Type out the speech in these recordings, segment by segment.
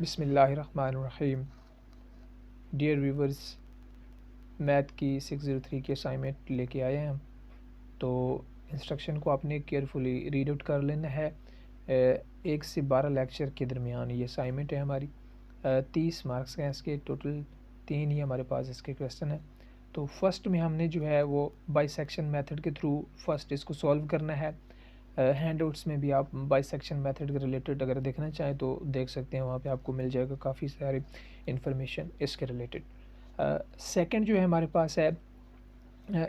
बिस्मिल्लाहिर्रहमानिर्रहीम। Dear viewers, math की 603 की असाइनमेंट लेके आए हैं हम। तो इंस्ट्रक्शन को आपने केयरफुली रीड आउट कर लेना है। 1 से 12 लेक्चर के दरमियान ये असाइनमेंट है हमारी। 30 मार्क्स हैं इसके, टोटल 3 ही हमारे पास इसके क्वेश्चन हैं। तो फर्स्ट में हमने जो है वो बाइसेक्शन मेथड के थ्रू फर्स्ट इसको सॉल्व करना है। हैंडआउट्स में भी आप बाइसेक्शन मेथड के रिलेटेड अगर देखना चाहें तो देख सकते हैं, वहाँ पे आपको मिल जाएगा काफ़ी सारी इन्फॉर्मेशन इसके रिलेटेड। सेकंड जो है हमारे पास है,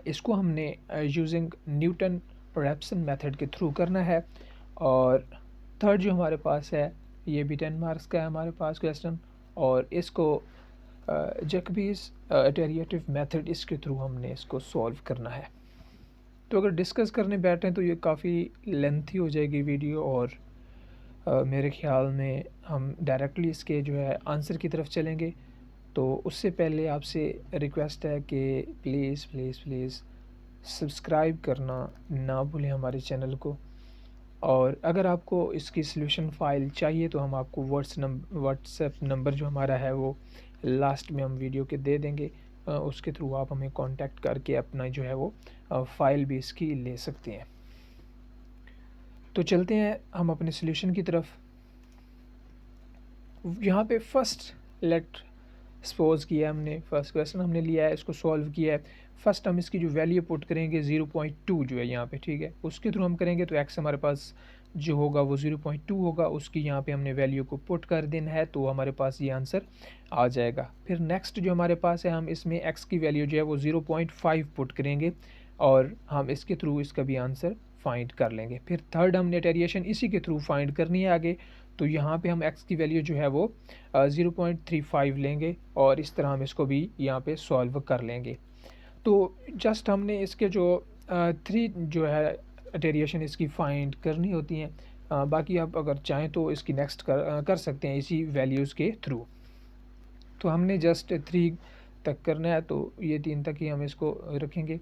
इसको हमने यूजिंग न्यूटन रैप्सन मेथड के थ्रू करना है। और थर्ड जो हमारे पास है ये भी 10 मार्क्स का है हमारे पास क्वेश्चन, और इसको जैकबीज इटरेटिव मेथड इसके थ्रू हमने इसको सॉल्व करना है। तो अगर डिस्कस करने बैठें तो ये काफ़ी लेंथी हो जाएगी वीडियो, और मेरे ख्याल में हम डायरेक्टली इसके जो है आंसर की तरफ चलेंगे। तो उससे पहले आपसे रिक्वेस्ट है कि प्लीज़ प्लीज़ प्लीज़ सब्सक्राइब करना ना भूलें हमारे चैनल को। और अगर आपको इसकी सॉल्यूशन फ़ाइल चाहिए तो हम आपको व्हाट्सएप नंबर जो हमारा है वो लास्ट में हम वीडियो के दे देंगे। उसके थ्रू आप हमें कांटेक्ट करके अपना जो है वो फ़ाइल भी इसकी ले सकते हैं। तो चलते हैं हम अपने सॉल्यूशन की तरफ। यहाँ पे फर्स्ट लेट सपोज किया हमने, फर्स्ट क्वेश्चन हमने लिया है, इसको सॉल्व किया है। फर्स्ट हम इसकी जो वैल्यू पुट करेंगे 0.2 जो है यहाँ पे, ठीक है, उसके थ्रू हम करेंगे। तो एक्स हमारे पास जो होगा वो 0.2 होगा, उसकी यहाँ पे हमने वैल्यू को पुट कर देना है, तो हमारे पास ये आंसर आ जाएगा। फिर नेक्स्ट जो हमारे पास है, हम इसमें एक्स की वैल्यू जो है वो 0.5 पुट करेंगे और हम इसके थ्रू इसका भी आंसर फाइंड कर लेंगे। फिर थर्ड हमने टेरिएशन इसी के थ्रू फाइंड करनी है आगे। तो यहाँ पे हम x की वैल्यू जो है वो 0.35 लेंगे और इस तरह हम इसको भी यहाँ पे सॉल्व कर लेंगे। तो जस्ट हमने इसके जो 3 जो है टेरिएशन इसकी फाइंड करनी होती हैं। बाकी आप अगर चाहें तो इसकी नेक्स्ट कर सकते हैं इसी वैल्यूज़ के थ्रू। तो हमने जस्ट 3 तक करना है, तो ये 3 तक ही हम इसको रखेंगे।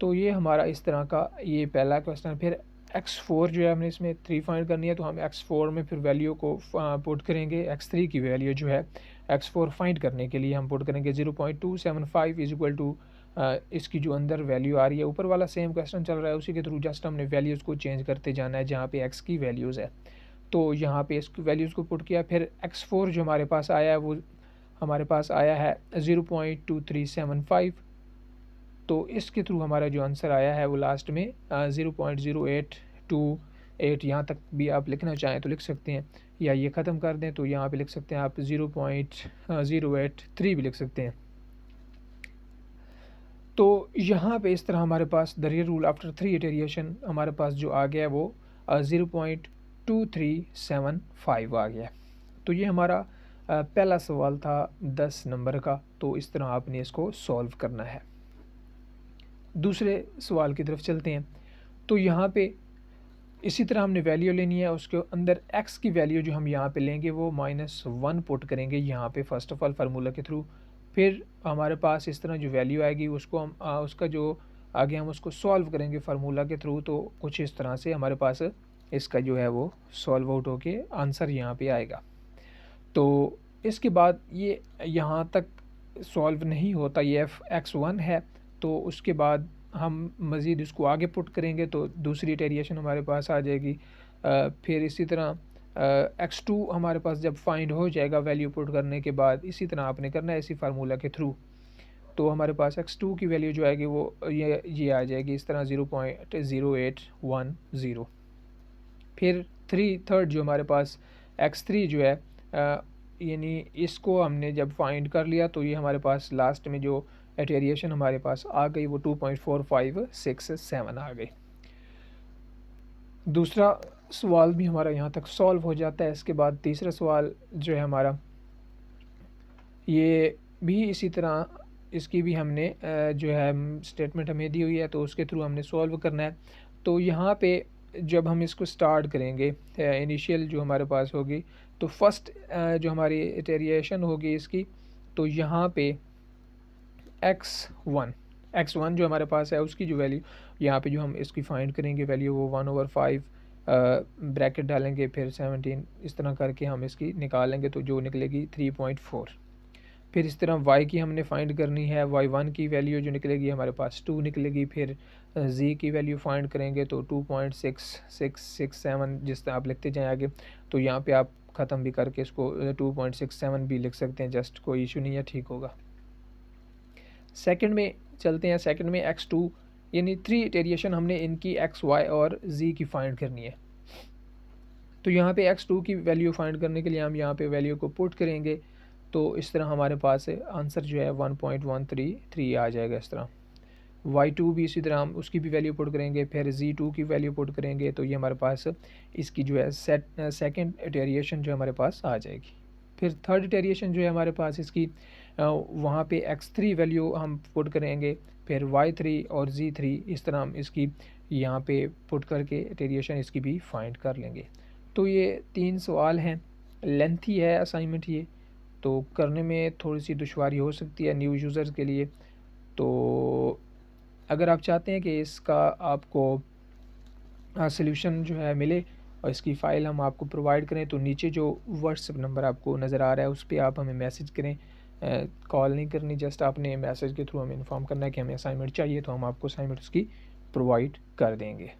तो ये हमारा इस तरह का ये पहला क्वेश्चन। फिर x4 जो है हमने इसमें 3 फाइंड करनी है, तो हम x4 में फिर वैल्यू को पुट करेंगे। x3 की वैल्यू जो है x4 फाइंड करने के लिए हम पुट करेंगे 0.275 इज इक्वल टू इसकी जो अंदर वैल्यू आ रही है, ऊपर वाला सेम क्वेश्चन चल रहा है, उसी के थ्रू जस्ट हमने वैल्यूज़ को चेंज करते जाना है जहाँ पे x की वैल्यूज़ है। तो यहाँ पे इस वैल्यूज़ को पुट किया। फिर x4 जो हमारे पास आया है वो हमारे पास आया है 0.2375। तो इसके थ्रू हमारा जो आंसर आया है वो लास्ट में 0.0828, यहाँ तक भी आप लिखना चाहें तो लिख सकते हैं, या ये ख़त्म कर दें तो यहाँ पे लिख सकते हैं आप 0.083 भी लिख सकते हैं। तो यहाँ पे इस तरह हमारे पास the real rule after 3 iteration हमारे पास जो आ गया है वो 0.2375 आ गया। तो ये हमारा पहला सवाल था 10 नंबर का। तो इस तरह आपने इसको सॉल्व करना है। दूसरे सवाल की तरफ चलते हैं। तो यहाँ पे इसी तरह हमने वैल्यू लेनी है, उसके अंदर x की वैल्यू जो हम यहाँ पे लेंगे वो -1 पुट करेंगे यहाँ पे फर्स्ट ऑफ ऑल फार्मूला के थ्रू। फिर हमारे पास इस तरह जो वैल्यू आएगी उसको हम उसका जो आगे हम उसको सॉल्व करेंगे फार्मूला के थ्रू। तो कुछ इस तरह से हमारे पास इसका जो है वो सॉल्व आउट होके आंसर यहाँ पे आएगा। तो इसके बाद ये यहाँ तक सॉल्व नहीं होता, ये x1 है। तो उसके बाद हम मज़ीद इसको आगे पुट करेंगे तो दूसरी इटरेशन हमारे पास आ जाएगी। फिर इसी तरह x2 हमारे पास जब फाइंड हो जाएगा वैल्यू पुट करने के बाद, इसी तरह आपने करना है इसी फार्मूला के थ्रू। तो हमारे पास x2 की वैल्यू जो आएगी वो ये आ जाएगी इस तरह 0.0810। फिर थर्ड जो हमारे पास x3 जो है यानी इसको हमने जब फाइंड कर लिया तो ये हमारे पास लास्ट में जो इटरेशन हमारे पास आ गई वो 2.4567 आ गई। दूसरा सवाल भी हमारा यहाँ तक सॉल्व हो जाता है। इसके बाद तीसरा सवाल जो है हमारा, ये भी इसी तरह इसकी भी हमने जो है स्टेटमेंट हमें दी हुई है तो उसके थ्रू हमने सॉल्व करना है। तो यहाँ पे जब हम इसको स्टार्ट करेंगे इनिशियल जो हमारे पास होगी, तो फर्स्ट जो हमारी इटरेशन होगी इसकी, तो यहाँ पे x1 जो हमारे पास है उसकी जो वैल्यू यहाँ पे जो हम इसकी फाइंड करेंगे वैल्यू वो 1/5 ब्रैकेट डालेंगे, फिर 17, इस तरह करके हम इसकी निकालेंगे तो जो निकलेगी 3.4। फिर इस तरह y की हमने फाइंड करनी है, y1 की वैल्यू जो निकलेगी हमारे पास 2 निकलेगी। फिर z की वैल्यू फाइंड करेंगे तो 2.6667, जिस तरह आप लिखते जाएं आगे, तो यहाँ पे आप ख़त्म भी करके इसको 2.67 भी लिख सकते हैं, जस्ट कोई इशू नहीं है, ठीक होगा। सेकंड में चलते हैं। सेकंड में x2 यानी 3 इटेरिएशन हमने इनकी x, y और z की फाइंड करनी है। तो यहाँ पे x2 की वैल्यू फाइंड करने के लिए हम यहाँ पे वैल्यू को पुट करेंगे, तो इस तरह हमारे पास आंसर जो है 1.133 आ जाएगा। इस तरह y2 भी इसी तरह हम उसकी भी वैल्यू पुट करेंगे, फिर z2 की वैल्यू पुट करेंगे, तो ये हमारे पास इसकी जो है सेकंड इटेरिएशन जो हमारे पास आ जाएगी। फिर थर्ड इटेरिएशन जो है हमारे पास इसकी वहाँ पे x3 वैल्यू हम पुट करेंगे, फिर y3 और z3, इस तरह हम इसकी यहाँ पे पुट करके इटेरिएशन इसकी भी फाइंड कर लेंगे। तो ये 3 सवाल हैं, लेंथी है असाइनमेंट ये, तो करने में थोड़ी सी दुश्वारी हो सकती है न्यू यूज़र्स के लिए। तो अगर आप चाहते हैं कि इसका आपको सल्यूशन जो है मिले और इसकी फ़ाइल हम आपको प्रोवाइड करें, तो नीचे जो व्हाट्सएप नंबर आपको नज़र आ रहा है उस पर आप हमें मैसेज करें, कॉल नहीं करनी, जस्ट आपने मैसेज के थ्रू हमें इन्फॉर्म करना है कि हमें असाइनमेंट चाहिए, तो हम आपको असाइनमेंट उसकी प्रोवाइड कर देंगे।